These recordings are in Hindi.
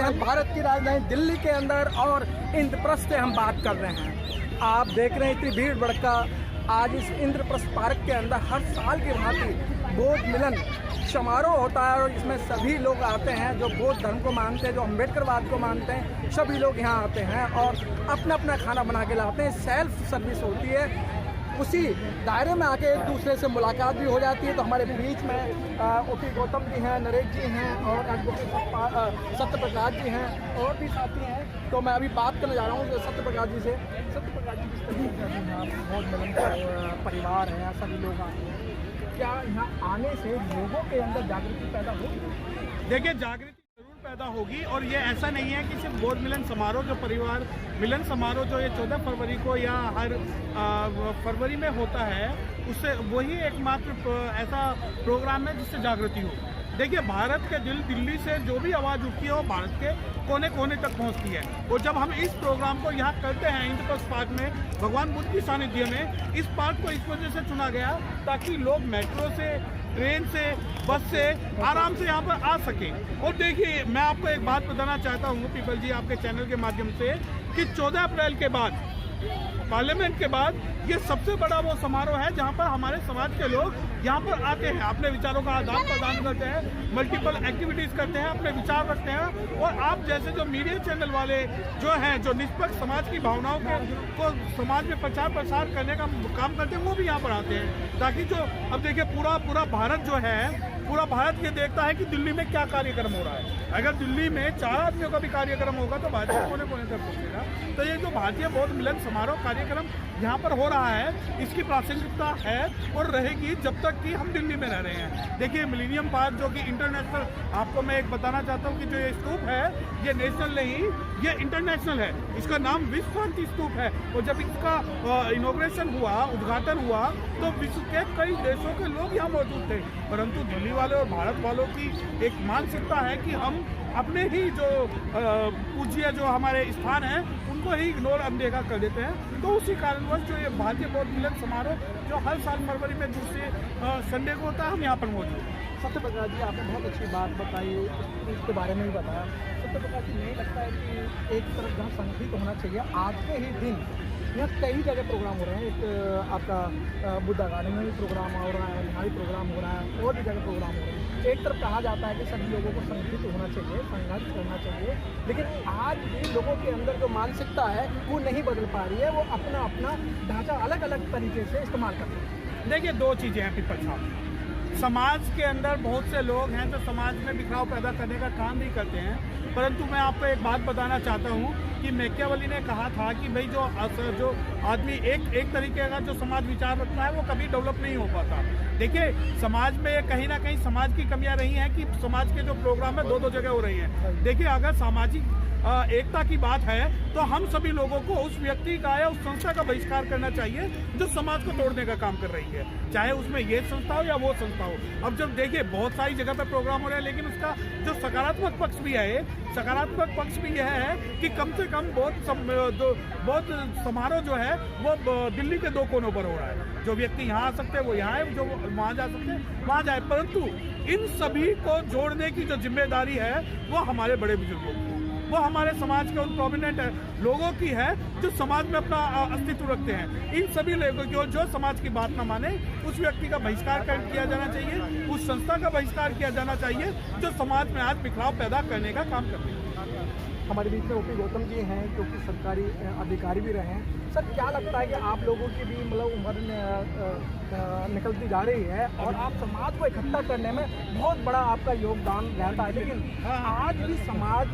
हैं भारत की राजधानी दिल्ली के अंदर और इंद्रप्रस्थ से हम बात कर रहे हैं। आप देख रहे हैं इतनी भीड़ भड़का आज इस इंद्रप्रस्थ पार्क के अंदर हर साल की भांति बौद्ध मिलन समारोह होता है और इसमें सभी लोग आते हैं जो बौद्ध धर्म को मानते हैं, जो अम्बेडकरवाद को मानते हैं, सभी लोग यहाँ आते हैं और अपना अपना खाना बना के लाते हैं। सेल्फ सर्विस होती है, उसी दायरे में आके एक दूसरे से मुलाकात भी हो जाती है। तो हमारे बीच में ओपी गौतम जी हैं, नरेश जी हैं और एडवोकेट सत्य प्रकाश जी हैं और भी साथी हैं। तो मैं अभी बात करने जा रहा हूँ सत्य प्रकाश जी से। सत्य प्रकाश जी, किस तरीके से यहाँ बहुत मिलन परिवार है, सभी लोग आते हैं, क्या यहाँ आने से लोगों के अंदर जागृति पैदा होगी? देखिए, जागृति जरूर पैदा होगी और ये ऐसा नहीं है कि सिर्फ बौद्ध मिलन समारोह जो परिवार मिलन समारोह जो ये 14 फरवरी को या हर फरवरी में होता है, उससे वही एकमात्र ऐसा प्रोग्राम है जिससे जागृति हो। देखिए, भारत के दिल्ली से जो भी आवाज़ उठती है वो भारत के कोने कोने तक पहुंचती है। और जब हम इस प्रोग्राम को यहाँ करते हैं इंद्रप्रस्थ पार्क में भगवान बुद्ध की सानिध्य में, इस पार्क को इस वजह से चुना गया ताकि लोग मेट्रो से, ट्रेन से, बस से आराम से यहाँ पर आ सकें। और देखिए, मैं आपको एक बात बताना चाहता हूँ पीपल जी, आपके चैनल के माध्यम से, कि 14 अप्रैल के बाद, पार्लियामेंट के बाद, ये सबसे बड़ा वो समारोह है जहाँ पर हमारे समाज के लोग यहाँ पर आते हैं, अपने विचारों का आदान प्रदान करते हैं, मल्टीपल एक्टिविटीज़ करते हैं, अपने विचार रखते हैं। और आप जैसे जो मीडिया चैनल वाले जो हैं, जो निष्पक्ष समाज की भावनाओं को समाज में प्रचार प्रसार करने का काम करते हैं, वो भी यहाँ पर आते हैं ताकि जो, अब देखिए, पूरा भारत जो है, पूरा भारत ये देखता है कि दिल्ली में क्या कार्यक्रम हो रहा है। अगर दिल्ली में 4 आदमियों का भी कार्यक्रम होगा तो भारत के कोने कोने तक पहुँचेगा। तो ये जो भारतीय बौद्ध मिलन समारोह कार्यक्रम यहाँ पर हो रहा है, इसकी प्रासंगिकता है और रहेगी जब तक कि हम दिल्ली में रह रहे हैं। देखिए, मिलेनियम पार्क जो कि इंटरनेशनल, आपको मैं एक बताना चाहता हूँ कि जो ये स्तूप है, ये नेशनल नहीं, ये इंटरनेशनल है। इसका नाम विश्व शांति स्तूप है। और जब इसका इनॉग्रेशन हुआ, उद्घाटन हुआ, तो विश्व के कई देशों के लोग यहाँ मौजूद थे। परंतु दिल्ली वाले और भारत वालों की एक मानसिकता है कि हम अपने ही जो पूज्य जो हमारे स्थान हैं उनको ही इग्नोर, अनदेखा कर देते हैं। तो उसी कारणवश जो ये भारतीय बौद्ध मिलन समारोह जो हर साल फरवरी में दूसरे संडे को होता है, हम यहाँ पर मौजूद हैं। सत्य प्रकाश जी, आपने बहुत अच्छी बात बताई, इसके बारे में भी बताया। सत्य प्रकाश जी, नहीं लगता है कि एक तरफ जहाँ संगठित होना चाहिए, आज के ही दिन यहाँ कई जगह प्रोग्राम हो रहे हैं। एक आपका बुद्ध अकादमी में भी प्रोग्राम हो रहा है, यहाँ भी प्रोग्राम हो रहा है, और भी जगह प्रोग्राम हो रहे हैं। एक तरफ कहा जाता है कि सभी लोगों को संगठित होना चाहिए, संघर्ष करना चाहिए, लेकिन आज भी लोगों के अंदर जो मानसिकता है वो नहीं बदल पा रही है। वो अपना अपना ढांचा अलग अलग तरीके से इस्तेमाल करते हैं। देखिए, 2 चीज़ें हैं पीपल साहब। समाज के अंदर बहुत से लोग हैं जो समाज में बिखराव पैदा करने का काम भी करते हैं। परंतु मैं आपको एक बात बताना चाहता हूँ कि मैकियावेली ने कहा था कि भाई जो आदमी एक तरीके का जो समाज विचार रखता है वो कभी डेवलप नहीं हो पाता। देखिए, समाज में कहीं ना कहीं समाज की कमियां रही हैं कि समाज के जो प्रोग्राम है 2 जगह हो रही हैं। देखिए, अगर सामाजिक एकता की बात है तो हम सभी लोगों को उस व्यक्ति का या उस संस्था का बहिष्कार करना चाहिए जो समाज को तोड़ने का काम कर रही है, चाहे उसमें ये संस्था हो या वो संस्था हो। अब जब देखिए, बहुत सारी जगह पर प्रोग्राम हो रहे हैं, लेकिन उसका जो सकारात्मक पक्ष भी है, सकारात्मक पक्ष भी यह है कि कम से कम बौद्ध समारोह जो है वो दिल्ली के 2 कोनों पर हो रहा है। जो व्यक्ति यहाँ आ सकते हैं वो यहाँ है, जो वहाँ जा सकते हैं वहाँ जाए। परंतु इन सभी को जोड़ने की जो जिम्मेदारी है वो हमारे बड़े बुजुर्गों की, वो हमारे समाज के उन प्रोमिनेंट लोगों की है जो समाज में अपना अस्तित्व रखते हैं। इन सभी लोगों की जो समाज की बात न माने, उस व्यक्ति का बहिष्कार किया जाना चाहिए, उस संस्था का बहिष्कार किया जाना चाहिए जो समाज में आज बिखराव पैदा करने का काम कर रही है। हमारे बीच में ओपी गौतम जी हैं जो कि सरकारी अधिकारी भी रहे हैं। सर, क्या लगता है कि आप लोगों की भी मतलब उम्र निकलती जा रही है और आप समाज को इकट्ठा करने में बहुत बड़ा आपका योगदान रहता है, लेकिन आज भी समाज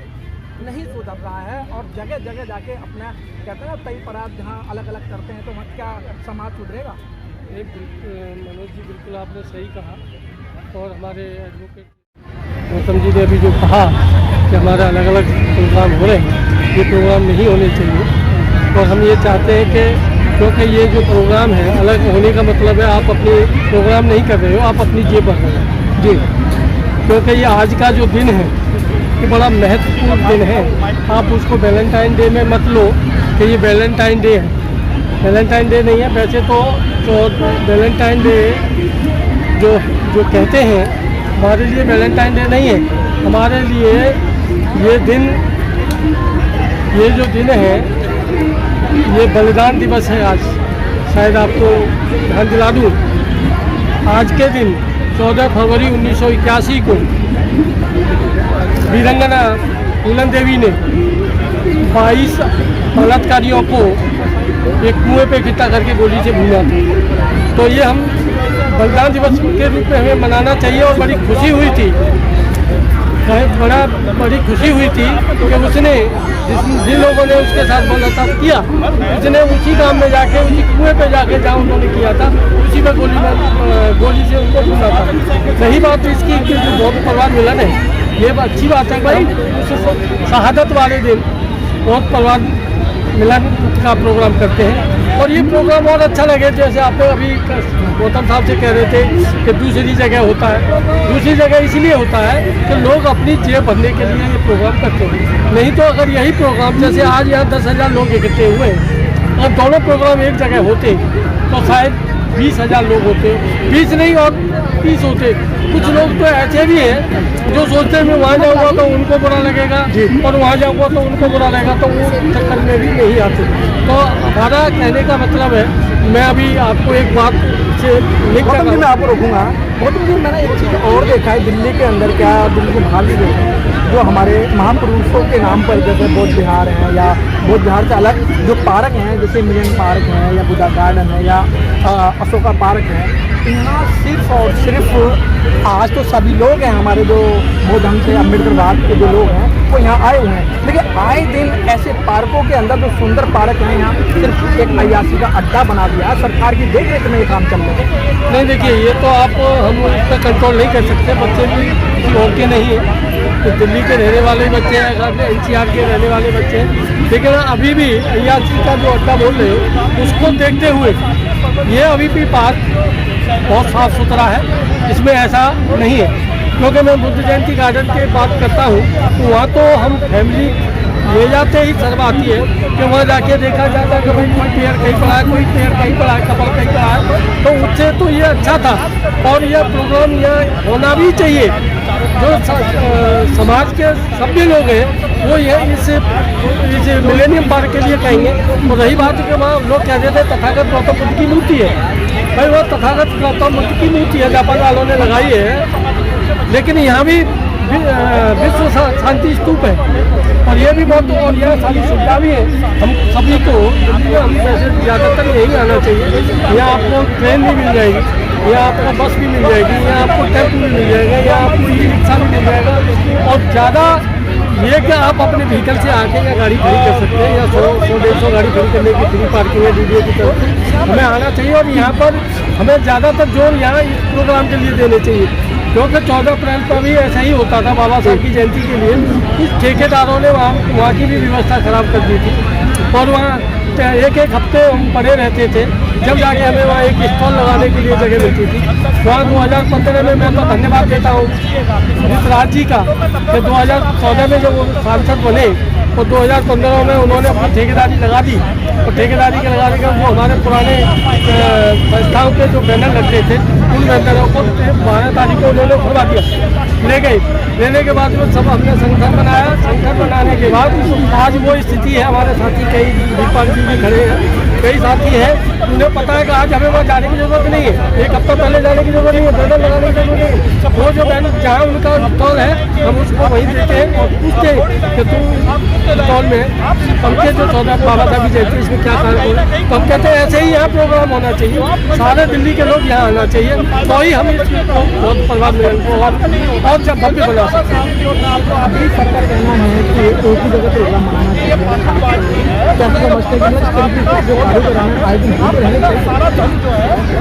नहीं सुधर रहा है और जगह जगह जाके अपना कहते हैं ना तय परात जहाँ अलग अलग करते हैं, तो वहाँ क्या समाज सुधरेगा? मनोज जी, बिल्कुल आपने सही कहा। और हमारे एडवोकेट गौतम जी ने अभी जो कहा कि हमारे अलग अलग प्रोग्राम हो रहे हैं, ये प्रोग्राम नहीं होने चाहिए। और हम ये चाहते हैं कि क्योंकि ये जो प्रोग्राम है, अलग होने का मतलब है आप अपने प्रोग्राम नहीं कर रहे हो, आप अपनी जेब भर रहे हो जी। क्योंकि ये आज का जो दिन है ये बड़ा महत्वपूर्ण दिन है। आप उसको वैलेंटाइन डे में मत लो कि ये वैलेंटाइन डे है। वैलेंटाइन डे नहीं है वैसे तो वैलेंटाइन डे जो कहते हैं, हमारे लिए वैलेंटाइन डे नहीं है। हमारे लिए ये जो दिन है, ये बलिदान दिवस है आज। शायद आपको ध्यान दिला दूँ, आज के दिन 14 फरवरी 1981 को वीरंगना फूलन देवी ने 22 बलात्कारियों को एक कुएं पे इकट्ठा करके गोली से भूना था। तो ये हम बलिदान दिवस के रूप में हमें मनाना चाहिए। और बड़ी खुशी हुई थी, बड़ी खुशी हुई थी कि उसने जिन लोगों ने उसके साथ बलात्कार किया, उसने उसी गांव में जाके, उसी कुएं पे जाके जहाँ उन्होंने किया था, उसी में गोली से उनको भूना था। सही बात इसकी कि जो बहुत परिवार मिलन है, ये अच्छी बात है भाई। शहादत वाले दिन बहुत परिवार मिलन का प्रोग्राम करते हैं और ये प्रोग्राम और अच्छा लगे। जैसे आप अभी गौतम साहब से कह रहे थे कि दूसरी जगह होता है, दूसरी जगह इसलिए होता है कि लोग अपनी जेब भरने के लिए ये प्रोग्राम करते हैं। नहीं तो अगर यही प्रोग्राम, जैसे आज यहाँ 10,000 लोग इकट्ठे हुए हैं, और दोनों प्रोग्राम एक जगह होते तो शायद 20,000 लोग होते, 20 नहीं और 30 होते। कुछ लोग तो ऐसे भी हैं जो सोचते हैं मैं वहाँ जाऊँगा तो उनको बुरा लगेगा और वहाँ जाऊँगा तो उनको बुरा लगेगा, तो वो चक्कर में भी नहीं आते। तो हमारा कहने का मतलब है, मैं अभी आपको एक बात से लिख कर मैं आपको रोकूंगा। गौतम जी, मैंने एक चीज़ और देखा है दिल्ली के अंदर, क्या दिल्ली के बाहर भी देखा है, जो हमारे महापुरुषों के नाम पर जैसे बौद्ध विहार हैं या बौद्ध विहार से अलग जो पार्क हैं, जैसे मिलन पार्क है या बुद्धा गार्डन है या अशोका पार्क है, यहाँ सिर्फ और सिर्फ आज तो सभी लोग हैं हमारे जो बौद्ध धर्म से अम्बेडकरवाद के जो लोग हैं वो यहाँ आए हुए हैं, लेकिन आए दिन ऐसे पार्कों के अंदर जो सुंदर पार्क हैं, यहाँ सिर्फ एक अय्यासी का अड्डा बना दिया है। सरकार की देख रेख में ये काम चल रहा है। नहीं, देखिए ये तो हम इस पर कंट्रोल नहीं कर सकते। बच्चे भी किसी और के नहीं है, तो दिल्ली के रहने वाले बच्चे हैं, NCR के रहने वाले बच्चे हैं, लेकिन अभी भी अय्यासी का जो अड्डा बोल रहे हो उसको देखते हुए ये अभी भी पार्क बहुत साफ़ सुथरा है, इसमें ऐसा नहीं है। क्योंकि मैं बुद्ध जयंती गार्डन की बात करता हूँ तो वहाँ तो हम फैमिली ले जाते ही शर्म आती है कि वहाँ जाके देखा जाता है कि भाई कोई पेड़ कहीं पड़ा है, कोई पेड़ कहीं पड़ा है, कपड़ कहीं पड़ा है। तो उससे तो ये अच्छा था और यह प्रोग्राम यह होना भी चाहिए। जो समाज के सभ्य लोग हैं वो ये इस मिलेनियम पार्क के लिए कहेंगे। तो रही बात कि वहाँ लोग कह देते तथागत गौतम बुद्ध की मूर्ति है, भाई वो तथागत गौतम बुद्ध की मूर्ति है, जापान वालों ने लगाई है, लेकिन यहाँ भी विश्व शांति स्तूप है और ये भी बहुत, और यह सारी सुविधा भी है। हम सभी को हम वैसे ज़्यादातर यही आना चाहिए। यहाँ आपको ट्रेन भी मिल जाएगी, यहाँ आपको बस भी मिल जाएगी, यहाँ आपको टेम्पो भी मिल जाएगा, यहाँ आपको ई रिक्शा भी मिल जाएगा। और ज़्यादा ये कि आप अपने व्हीकल से आके या गाड़ी खड़ी कर सकते हैं, या 100-150 गाड़ी खड़ी करने की फ्री पार्किंग है DDA की तरफ से। हमें आना चाहिए और यहाँ पर हमें ज़्यादातर जोर यहाँ इस प्रोग्राम के लिए देने चाहिए, क्योंकि 14 अप्रैल को भी ऐसा ही होता था। बाबा साहब की जयंती के लिए कुछ ठेकेदारों ने वहाँ की भी व्यवस्था खराब कर दी थी और वहाँ एक हफ्ते हम पड़े रहते थे, जब जाके हमें वहाँ एक स्टॉल लगाने के लिए जगह मिलती थी। वहाँ 2015 में मैं तो धन्यवाद देता हूँ ऋतराज जी का कि 2014 में जब वो सांसद बने तो 2015 में उन्होंने अपनी ठेकेदारी लगा दी और ठेकेदारी के लगाने के वो हमारे पुराने संस्थाओं के जो बैनर लगते थे उन बैनरों को 12 तारीख को उन्होंने खुलवा दिया, ले गए। लेने के बाद में सब हमने संगठन बनाया। संगठन बनाने के बाद आज वो स्थिति है। हमारे साथी कई दीपक जी भी खड़े हैं, कई साथी हैं, उन्हें पता है कि आज हमें वहाँ जाने की जरूरत नहीं है, एक हफ्ता पहले जाने की जरूरत नहीं है, बैनर लगाने की जरूरत नहीं है। वो जो बैनर जहाँ उनका स्टॉल है हम उसको वहीं देते हैं और पूछते हैं कि तुम स्टॉल में पंखे जो 14 बाबा साहब की जयंती इसमें क्या कारण हो, तो हम कहते हैं ऐसे ही यहाँ प्रोग्राम होना चाहिए, सारे दिल्ली के लोग यहाँ आना चाहिए, तो ही हम इसको बहुत प्रभाव और जब भव्य बना सकते हैं। अभी सरकार कहना है कि एक ही जगह प्रोग्राम मनाना चाहिए,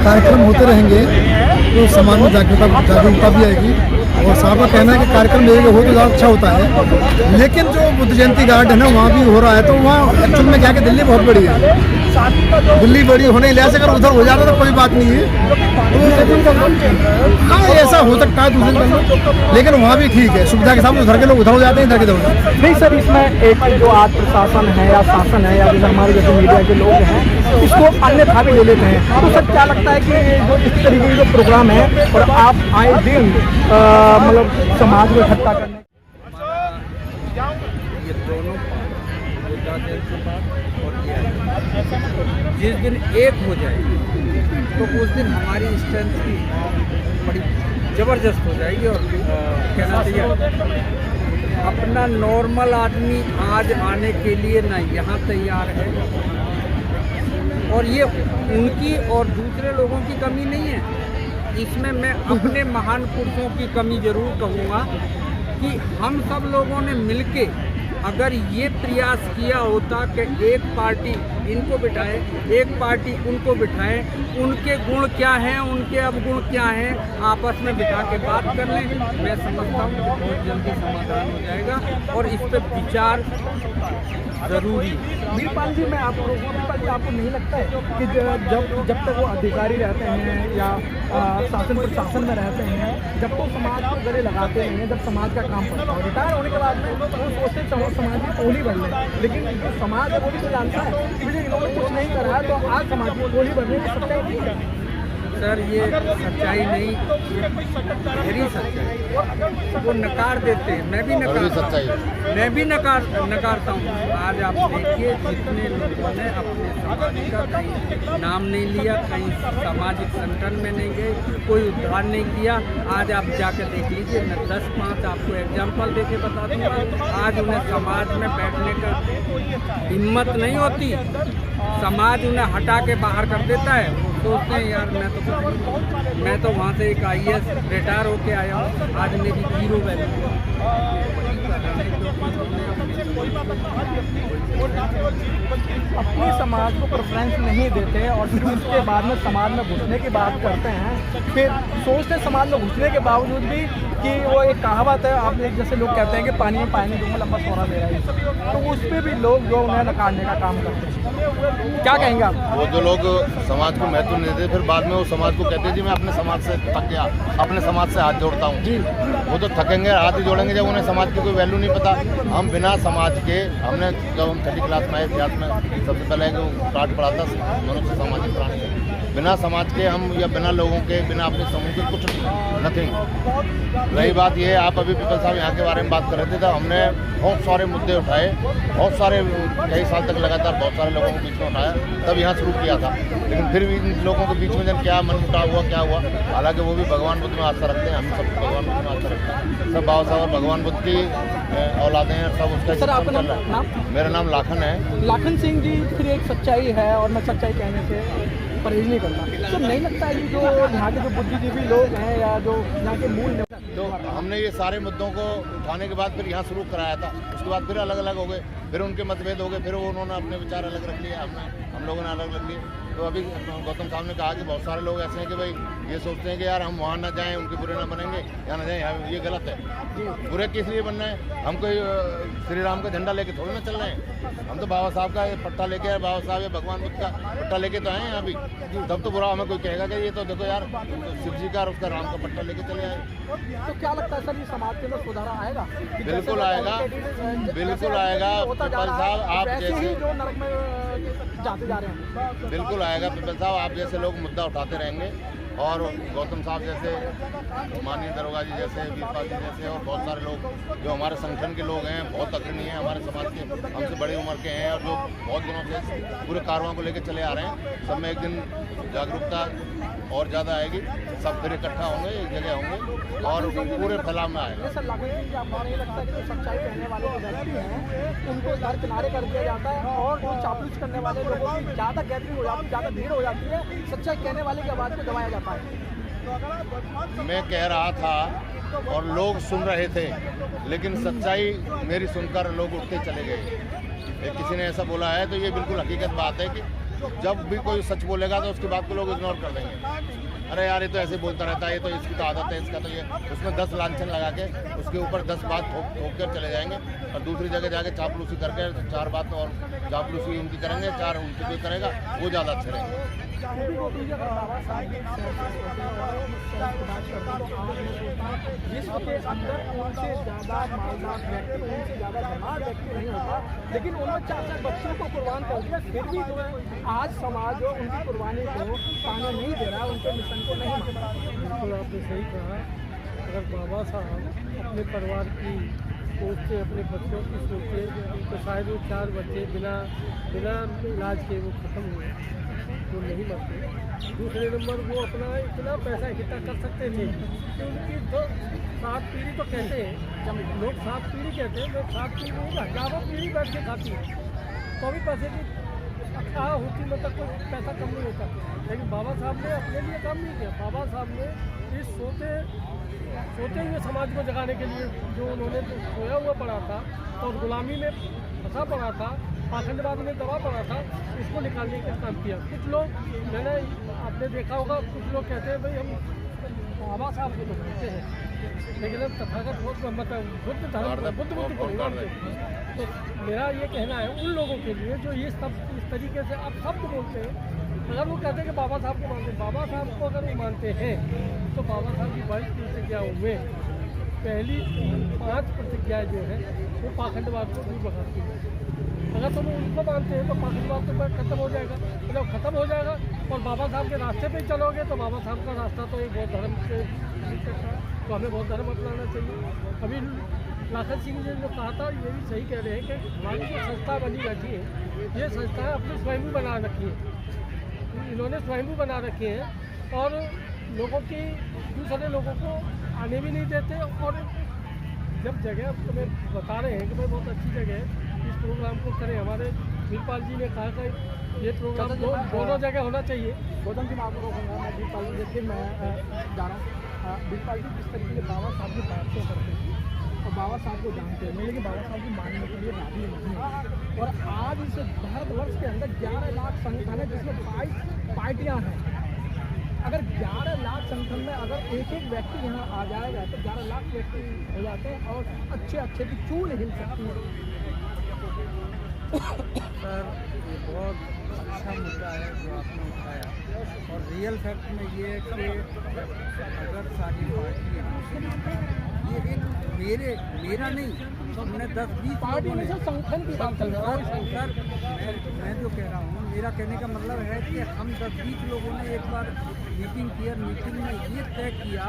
कार्यक्रम होते रहेंगे तो समाज में जागरूकता भी आएगी और साहब का कहना है कि कार्यक्रम हो तो ज़्यादा अच्छा होता है। लेकिन जो बुद्ध जयंती गार्डन है वहाँ भी हो रहा है, तो वहाँ एक्चुअल में क्या कि दिल्ली बहुत बड़ी है, दिल्ली बड़ी होने के लिहाज से अगर उधर हो जाता तो कोई बात नहीं है, तो हाँ ऐसा हो सकता है दूसरे दिन, लेकिन वहाँ भी ठीक है, सुविधा के सामने उधर के लोग उधर हो जाते हैं, इधर के उधर नहीं। सर, इसमें एक जो आज प्रशासन है या शासन है या जैसे हमारे जैसे मीडिया के लोग हैं इसको अन्यथा भी ले लेते हैं। तो सर क्या लगता है कि जो इस तरीके के जो प्रोग्राम है और आप आए दिन मतलब समाज को इकट्ठा करने जिस दिन एक हो जाएगी तो उस दिन हमारी स्ट्रेंथ की बड़ी ज़बरदस्त हो जाएगी। और कहना चाहिए अपना नॉर्मल आदमी आज आने के लिए ना यहाँ तैयार है, और ये उनकी और दूसरे लोगों की कमी नहीं है, इसमें मैं अपने महान पुरुषों की कमी जरूर कहूँगा कि हम सब लोगों ने मिलके अगर ये प्रयास किया होता कि एक पार्टी इनको बिठाए, एक पार्टी उनको बिठाए, उनके गुण क्या हैं, उनके अवगुण क्या हैं, आपस में बिठा के बात कर लें, मैं समझता हूँ कि बहुत जल्दी समाधान हो जाएगा और इस पर विचार जरूरी। वीरपाल जी, मैं आपको वीरपाल जी, आपको नहीं लगता है कि जब तक वो अधिकारी रहते हैं या शासन प्रशासन में रहते हैं, जब तो समाज को गले लगाते हैं, जब समाज का काम पड़ता है, रिटायर होने के बाद में वो सोचते समाज की टोली बढ़ ले, लेकिन जो समाज है वो भी तो जानता है कि मुझे इन्होंने कुछ नहीं करा है, तो आज समाज की टोली बढ़ने की सच्चाई नहीं है। सर, ये सच्चाई नहीं, गहरी सच्चाई, वो नकार देते हैं, मैं भी नकारता हूँ। आज आप देखिए जितने लोगों ने अपने समाज का कहीं नाम नहीं लिया, कहीं सामाजिक संगठन में नहीं गए, कोई उद्धार नहीं किया, आज आप जाकर देख लीजिए। मैं 10-5 आपको एग्जाम्पल देके बता दूँगा। आज उन्हें समाज में बैठने का हिम्मत नहीं होती, समाज उन्हें हटा के बाहर कर देता है। सोचते हैं यार मैं तो वहाँ से एक IAS रिटायर होके आया हूँ, आज मेरी हीरो वैल्यू। अपनी समाज को प्रेफरेंस नहीं देते और फिर उसके बाद में समाज में घुसने की बात करते हैं, फिर सोचते समाज में घुसने के बावजूद भी कि वो एक कहावत है, आप जैसे लोग कहते हैं कि पानी में पानी दूंगा लंबा सोना दे रहा है, तो उस पर भी लोग जो उन्हें नकारने का काम करते हैं। क्या कहेंगे आप? वो जो लोग समाज को महत्व नहीं देते, फिर बाद में वो समाज को कहते हैं जी मैं अपने समाज से थक गया, अपने समाज से हाथ जोड़ता हूँ। जी, वो तो थकेंगे, हाथ ही जोड़ेंगे जब उन्हें समाज की कोई वैल्यू नहीं पता। हम बिना समाज के, हमने जब हम 3rd क्लास में आए इतिहास में सबसे पहले पाठ पढ़ा था मनुष्य सामाजिक प्राणी, बिना समाज के हम या बिना लोगों के, बिना अपने समूह के कुछ नथिंग। रही बात ये, आप अभी पीपल साहब यहाँ के बारे में बात कर रहे थे, तो हमने बहुत सारे मुद्दे उठाए, बहुत सारे कई साल तक लगातार बहुत सारे लोगों के बीच में उठाया, तब यहाँ शुरू किया था। लेकिन फिर भी इन लोगों के बीच में जब क्या मनमुटाव हुआ, क्या हुआ, हालांकि वो भी भगवान बुद्ध में आस्था रखते हैं, हम सब भगवान बुद्ध में आस्था रखते हैं, सब बाबा साहब और भगवान बुद्ध की औलादे हैं, सब उसका सर, आपका चल रहा है। मेरा नाम लाखन है। लाखन सिंह जी, फिर एक सच्चाई है और मैं सच्चाई कहने से परहेज नहीं करता, तो नहीं लगता है कि जो यहाँ के जो बुद्धिजीवी लोग हैं या जो यहाँ के मूल, तो हमने ये सारे मुद्दों को उठाने के बाद फिर यहाँ शुरू कराया था, उसके बाद फिर अलग अलग हो गए, फिर उनके मतभेद हो गए, फिर उन्होंने अपने विचार अलग रख लिए, हम लोगों ने अलग रख लिए। तो अभी गौतम साहब ने कहा कि बहुत सारे लोग ऐसे हैं कि भाई ये सोचते हैं कि यार हम वहाँ ना जाएं, उनके बुरे ना बनेंगे, यहाँ ना जाएं, ये गलत है। बुरे किस लिए बनना है? हम कोई श्री राम का झंडा लेके थोड़ी ना चल रहे हैं, हम तो बाबा साहब का पट्टा लेके, बाबा साहब या भगवान बुद्ध का पट्टा लेके तो आए हैं अभी। तब तो बुरा हमें कोई कहेगा कि ये तो देखो यार शिव जी का और उसका राम का पट्टा लेके चले आए। तो क्या लगता है सर, ये समाज के अंदर सुधार आएगा? बिल्कुल आएगा, बिल्कुल आएगा। पिपल साहब आप जैसे जो नरक में जाते जा रहे हैं, बिल्कुल आएगा। पिपल साहब आप जैसे लोग मुद्दा उठाते रहेंगे, और गौतम साहब जैसे, माननीय दरोगा जी जैसे, वीरपाल जी जैसे, और बहुत सारे लोग जो हमारे संगठन के लोग हैं, बहुत अग्रणी हैं हमारे समाज के, हमसे बड़ी उम्र के हैं और जो बहुत दिनों से पूरे कारवां को लेकर चले आ रहे हैं, सब में एक दिन जागरूकता और ज़्यादा आएगी, सब फिर इकट्ठा होंगे, एक जगह होंगे और पूरे फैलाव में आएगा। सर, आपको नहीं लगता कि जो सच्चाई कहने वाले जो व्यक्ति हैं उनको दर किनारे कर दिया जाता है और जो चापलूस करने वाले लोगों की ज़्यादा गैदरिंग हो जाती है, ज़्यादा भीड़ हो जाती है, सच्चाई कहने वाले की आवाज़ को दबाया जाता है? मैं कह रहा था और लोग सुन रहे थे, लेकिन सच्चाई मेरी सुनकर लोग उठते चले गए। किसी ने ऐसा बोला है तो ये बिल्कुल हकीकत बात है कि जब भी कोई सच बोलेगा तो उसकी बात को लोग इग्नोर कर देंगे। अरे यार ये तो ऐसे बोलता रहता है, ये तो इसकी तो आदत है, इसका तो ये, उसमें 10 लांछन लगा के उसके ऊपर 10 बात ठोक कर चले जाएंगे और दूसरी जगह जाके चापलूसी करके 4 बात और चापलूसी उनकी करेंगे, 4 उनकी कोई करेगा, वो ज़्यादा अच्छे रहेंगे। विश्व के अंदर उनसे ज़्यादा मालदार व्यक्ति, उनसे ज़्यादा धनवान व्यक्ति नहीं होता, लेकिन उन्होंने 4 बच्चों को कुर्बान कर दिया, फिर भी जो है आज समाज जो उनकी कुर्बानी को ताना नहीं दे रहा, उनके मिशन को नहीं मानता। बिल्कुल आपने सही कहा। अगर बाबा साहब अपने परिवार की सोचते अपने बच्चों की सोचते तो शायद वो 4 बच्चे बिना इलाज के वो ख़त्म हुए, वो नहीं मरते। दूसरे नंबर वो अपना इतना पैसा इकट्ठा कर सकते थे कि उनकी तो 7 पीढ़ी तो कहते हैं, जब लोग 7 पीढ़ी कहते हैं, लोग 7 पीढ़ी नहीं, हज़ारों पीढ़ी बैठ के खाती है, तो भी पैसे की अच्छा होती, मतलब कोई पैसा कम नहीं होता। लेकिन बाबा साहब ने अपने लिए काम नहीं किया। बाबा साहब ने इस सोते हुए समाज को जगाने के लिए, जो उन्होंने तो सोया हुआ पड़ा था और गुलामी में फंसा पड़ा था, पाखंडवाद में दबा पड़ा था, इसको निकालने का काम किया। कुछ लोग, मैंने आपने देखा होगा, कुछ लोग कहते हैं भाई हम बाबा साहब को तो कहते हैं, लेकिन अब तथागत मतलब बुद्ध धर्म बुद्ध को नहीं मानते। तो मेरा ये कहना है उन लोगों के लिए जो ये सब इस तरीके से आप शब्द बोलते हैं, अगर वो कहते हैं कि बाबा साहब को मानते हैं, बाबा साहब को अगर वो मानते हैं तो बाबा साहब की 22 प्रतिज्ञाओं में पहली 5 प्रतिज्ञाएँ जो है वो पाखंडवाद को दूर भगाती है। अगर तुम उनको मानते हैं तो पाखंडवाद तो खत्म हो जाएगा, मतलब खत्म हो जाएगा, और बाबा साहब के रास्ते पे चलोगे तो बाबा साहब का रास्ता तो एक बौद्ध धर्म से, तो हमें बौद्ध धर्म अपनाना चाहिए। अभी लाखन सिंह ने जो कहा था ये भी सही कह रहे हैं कि हमारी जो संस्था बनी रखी है, ये संस्थाएँ अपनी स्वयं बना रखी है, इन्होंने स्वयं बना रखे हैं और लोगों की, दूसरे लोगों को आने भी नहीं देते। और जब जगह तुम्हें बता रहे हैं कि भाई बहुत अच्छी जगह है, इस प्रोग्राम को करें। हमारे वीरपाल जी ने कहा कि ये प्रोग्राम दोनों जगह होना चाहिए। गौतम जी मैं आपको रोकूंगा, मैं वीरपाल जी देखिए मैं जा रहा हूँ। वीरपाल जी किस तरीके से बाबा साहब की बातें करते हैं और बाबा साहब को जानते हैं, लेकिन बाबा साहब को मानने के लिए राजी नहीं है। और आज इस भारतवर्ष के अंदर 11 लाख संगठन है जिसमें 22 पार्टियाँ हैं। अगर 11 लाख संगठन में अगर एक व्यक्ति यहाँ आ जाएगा तो 11 लाख व्यक्ति हो जाते हैं और अच्छे की चूल हिल सकती है। सर ये बहुत अच्छा मुद्दा है जो आपने उठाया, और रियल फैक्ट में ये है कि अगर सारी पार्टियाँ, ये एक मेरा नहीं, हमने 10-20 पार्टी में से संगठन की बात कर रहा हूँ सर। मैं जो कह रहा हूँ, मेरा कहने का मतलब है कि हम 10-20 लोगों ने एक बार मीटिंग की, मीटिंग में ये तय किया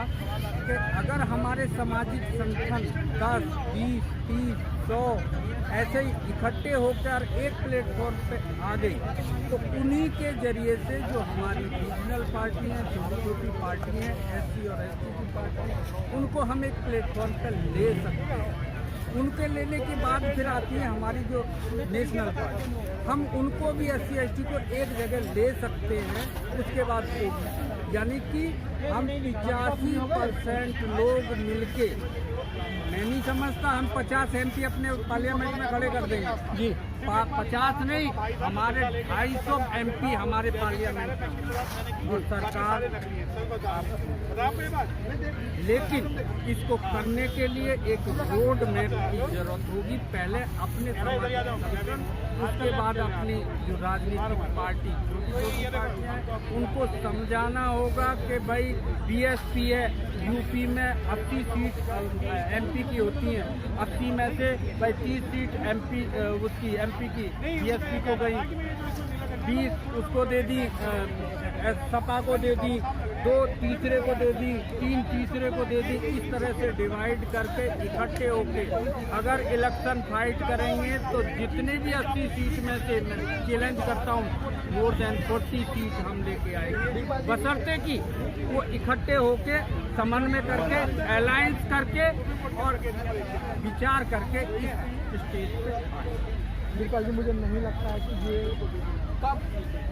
कि अगर हमारे सामाजिक संगठन 10, 20, 30, 100 ऐसे ही इकट्ठे होकर एक प्लेटफॉर्म पे आ गई तो उन्हीं के जरिए से जो हमारी रीजनल पार्टी हैं, छोटी पार्टी हैं, SC और ST की पार्टी, उनको हम एक प्लेटफॉर्म पर ले सकते हैं। उनके लेने के बाद फिर आती है हमारी जो नेशनल पार्टी, हम उनको भी SC ST को एक जगह ले सकते हैं। उसके बाद यानी कि हम 85% लोग मिलके, मैं नहीं समझता हम 50 MP अपने पार्लियामेंट में खड़े कर देंगे जी, 50 नहीं, हमारे 250 MP हमारे पार्लियामेंट में, और सरकार, लेकिन इसको करने के लिए एक रोड मैप की जरूरत होगी। पहले अपने संगठन, उसके बाद अपनी जो राजनीतिक पार्टी, छोटी पार्टियाँ हैं, उनको समझाना होगा कि भाई BSP है, यूपी में 80 सीट MP की होती हैं, 80 में से भाई 30 सीट उसकी MP की BSP को गई, 20 उसको दे दी, सपा को दे दी, 2 तीसरे को दे दी, 3 तीसरे को दे दी। इस तरह से डिवाइड करके इकट्ठे होके अगर इलेक्शन फाइट करेंगे तो जितने भी 80 सीट में से चैलेंज करता हूँ, मोर देन 40 सीट हम लेके आएंगे, बशर्ते कि वो इकट्ठे होके समन्वय करके, अलायंस करके और विचार करके इस स्टेज पे आए। वीरपाल जी मुझे नहीं लगता है कि ये कब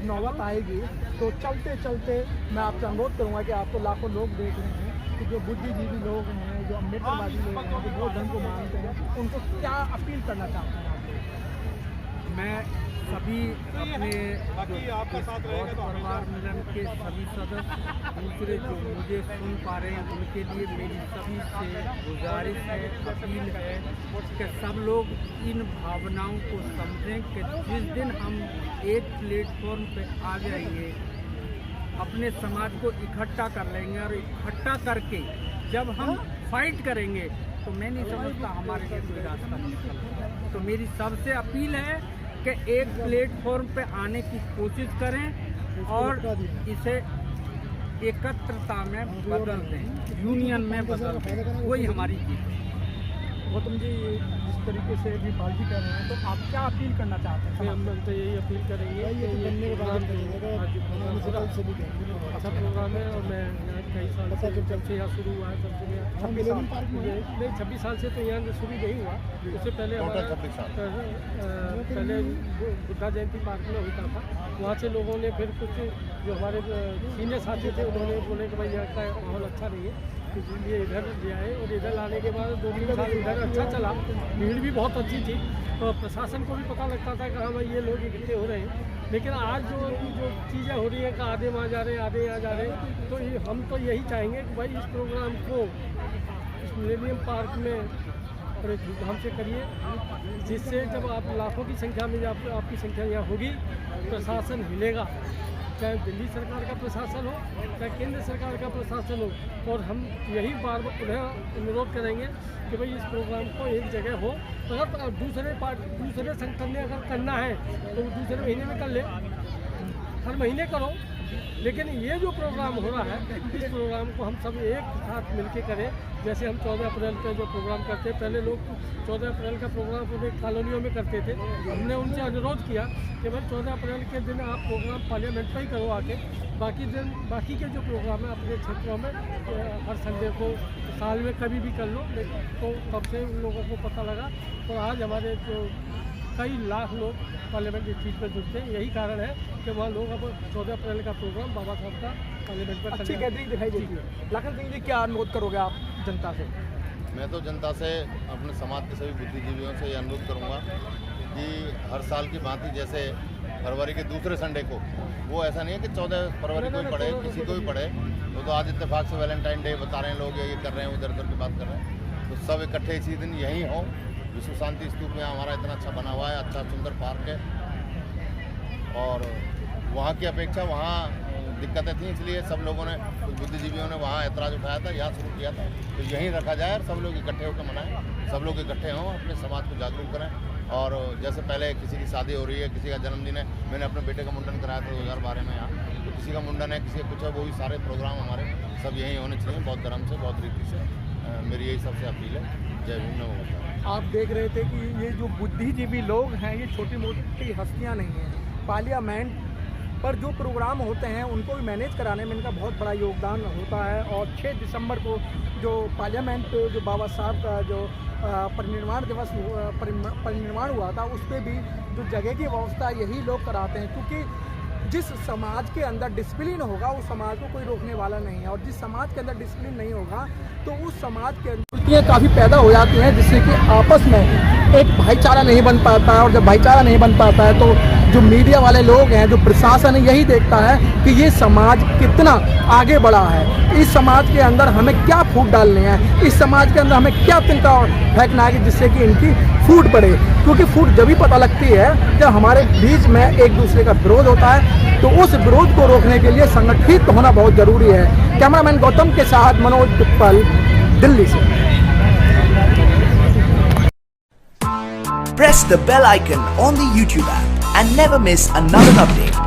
नौबत आएगी, तो चलते चलते मैं आपसे अनुरोध करूंगा कि आपको लाखों लोग देख रहे हैं कि जो बुद्धिजीवी लोग हैं, जो अम्बेडकरवादी लोग हैं, जो बौद्ध धर्म को मानते हैं, उनको क्या अपील करना चाहते हैं? मैं सभी अपने परिवार मिलन के सभी सदस्य, दूसरे जो मुझे सुन पा रहे हैं, उनके लिए मेरी सभी से गुजारिश है, अपील है कि सब लोग इन भावनाओं को समझें कि जिस दिन हम एक प्लेटफॉर्म पे आ जाएंगे, अपने समाज को इकट्ठा कर लेंगे और इकट्ठा करके जब हम फाइट करेंगे तो मैं नहीं समझता हमारे लिए कोई रास्ता निकल। तो मेरी सबसे अपील है कि एक प्लेटफॉर्म पे आने की कोशिश करें और इसे एकत्रता में बदल दें, यूनियन में बदल दें, वही हमारी जीत है। गौतम जी जिस तरीके से भी बाल्टी कर रहे हैं तो आप क्या अपील करना चाहते हैं? हम तो यही अपील करेंगे कि ये प्रोग्राम अच्छा प्रोग्राम है और मैं यहाँ कई साल से जब से यहाँ शुरू हुआ है तब से मैं 26 साल से तो यहाँ से शुरू नहीं हुआ, उससे पहले हमारा 26 साल पहले बुद्धा जयंती पार्क में होता था। वहाँ से लोगों ने फिर कुछ जो हमारे सीनियर साथी थे उन्होंने बोले कि भाई यहाँ का माहौल अच्छा नहीं है, इसलिए इधर ले आए और इधर लाने के बाद 2-3 साल इधर अच्छा चला, भीड़ भी बहुत अच्छी थी तो प्रशासन को भी पता लगता था कि हाँ भाई ये लोग इकट्ठे हो रहे हैं। लेकिन आज जो चीज़ें हो रही हैं कि आधे वहाँ जा रहे हैं आधे यहाँ जा रहे हैं, तो हम तो यही चाहेंगे कि भाई इस प्रोग्राम को इस मिलेनियम पार्क में बड़े धूमधाम से करिए, जिससे जब आप लाखों की संख्या में आपकी संख्या यहाँ होगी, प्रशासन हिलेगा, चाहे दिल्ली सरकार का प्रशासन हो चाहे केंद्र सरकार का प्रशासन हो। और हम यही बार बार पुनः अनुरोध करेंगे कि भाई इस प्रोग्राम को एक जगह हो, अगर दूसरे संगठन ने अगर करना है तो दूसरे महीने में कर ले, हर महीने करो, लेकिन ये जो प्रोग्राम हो रहा है इस प्रोग्राम को हम सब एक साथ मिलके करें। जैसे हम 14 अप्रैल पे जो प्रोग्राम करते हैं, पहले लोग 14 अप्रैल का प्रोग्राम अपने कॉलोनियों में करते थे, हमने उनसे अनुरोध किया कि भाई 14 अप्रैल के दिन आप प्रोग्राम पार्लियामेंट में ही करो आके, बाकी के जो प्रोग्राम है अपने क्षेत्रों में हर संडे को साल में कभी भी कर लो। तो तब से उन लोगों को पता लगा और आज हमारे जो कई लाख लोग पार्लियामेंट स्ट्रीट पर जुटते हैं, यही कारण है कि वहाँ लोग अब 14 अप्रैल का प्रोग्राम बाबा साहब का पार्लियामेंट पर अच्छी गैदरिंग दिखाई देती है। लाखन सिंह जी क्या अनुरोध करोगे आप जनता से? मैं तो जनता से अपने समाज के सभी बुद्धिजीवियों से ये अनुरोध करूँगा कि हर साल की भांति जैसे फरवरी के दूसरे संडे को, वो ऐसा नहीं है कि 14 फरवरी को ही पड़े, किसी को भी पड़े, तो आज इत्तेफाक से वैलेंटाइन डे बता रहे हैं लोग, ये कर रहे हैं उधर उधर की बात कर रहे हैं, तो सब इकट्ठे इसी दिन यहीं हों। विश्व शांति स्तूप में हमारा इतना अच्छा बना हुआ है, अच्छा सुंदर पार्क है और वहाँ की अपेक्षा वहाँ दिक्कतें थी, इसलिए सब लोगों ने, कुछ बुद्धिजीवियों ने वहाँ ऐतराज़ उठाया था, यहाँ शुरू किया था, तो यहीं रखा जाए और सब लोग इकट्ठे होकर मनाएं, सब लोग इकट्ठे हों, अपने समाज को जागरूक करें। और जैसे पहले किसी की शादी हो रही है, किसी का जन्मदिन है, मैंने अपने बेटे का मुंडन कराया था 2012 में यहाँ, तो किसी का मुंडन है, किसी का कुछ है, वो भी सारे प्रोग्राम हमारे सब यहीं होने चाहिए, बहुत धर्म से, बहुत रीति से। मेरी यही सबसे अपील है। जय भीम, नमो बुद्धाय। आप देख रहे थे कि ये जो बुद्धिजीवी लोग हैं ये छोटी मोटी हस्तियां नहीं हैं, पार्लियामेंट पर जो प्रोग्राम होते हैं उनको भी मैनेज कराने में इनका बहुत बड़ा योगदान होता है। और 6 दिसंबर को जो पार्लियामेंट जो बाबा साहब का जो परिनिर्वाण दिवस परिनिर्वाण हुआ था, उस पर भी जो जगह की व्यवस्था यही लोग कराते हैं, क्योंकि जिस समाज के अंदर डिसिप्लिन होगा उस समाज को कोई रोकने वाला नहीं है, और जिस समाज के अंदर डिसिप्लिन नहीं होगा तो उस समाज के अंदर काफ़ी पैदा हो जाती हैं, जिससे कि आपस में एक भाईचारा नहीं बन पाता है। और जब भाईचारा नहीं बन पाता है तो जो मीडिया वाले लोग हैं, जो प्रशासन है, यही देखता है कि ये समाज कितना आगे बढ़ा है, इस समाज के अंदर हमें क्या फूट डालने हैं, इस समाज के अंदर हमें क्या तिनका फेंकना है जिससे कि इनकी फूट पड़े। क्योंकि फूट जब भी पता लगती है जब हमारे बीच में एक दूसरे का विरोध होता है, तो उस विरोध को रोकने के लिए संगठित होना बहुत ज़रूरी है। कैमरामैन गौतम के साथ मनोज पिप्पल, दिल्ली से। Press the bell icon on the YouTube app and never miss another update.